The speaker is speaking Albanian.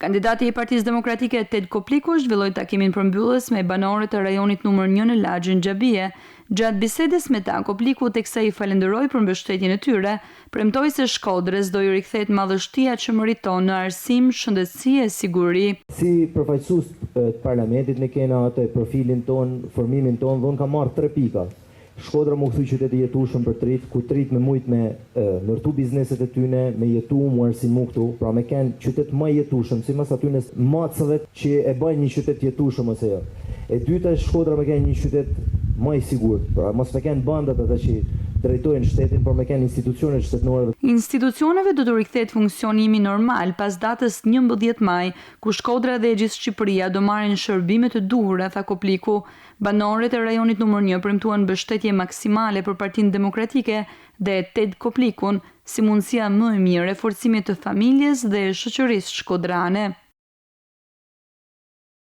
Kandidati i Partisë Demokratike Ted Kopliku zhvilloi takimin përmbyllës me banorët e rajonit numër 1 në lagjin Xhabie. Gjatë bisedës me ta, Kopliku teksa i falenderoi për mbështetjen e tyre, premtoi se Shkodrës do i rikthehet madhështia që meriton në arsim, shëndetësi e siguri. Si përfaqësues të parlamentit ne kena atë profilin ton, formimin ton, dhe unë kam marrë 3 pika. Shkodra më kthy qytet i jetueshëm për trit, ku trit me mujt me ndërtu bizneset e tyne, me jetu mu arsimu këtu, pra me kenë qytet më jetueshëm, sipas atyne macave që e bajnë një qytet jetueshëm ose jo. E dyta, Shkodra me kenë një qytet më i sigurt, pra mos me kenë bandat ata që drejtojnë shtetin, por me kenë institucionet shtetënore. Institucioneve do të rikthehet funksionimi normal pas datës 11 maj, ku Shkodra dhe gjithë Shqipëria do marrin shërbime të duhura, tha Kopliku. Banorët e rajonit numër 1 premtuan mbështetje maksimale për Partinë Demokratike dhe Ted Koplikun si mundësia më e mirë e forcimit të familjes dhe shoqërisë shkodrane.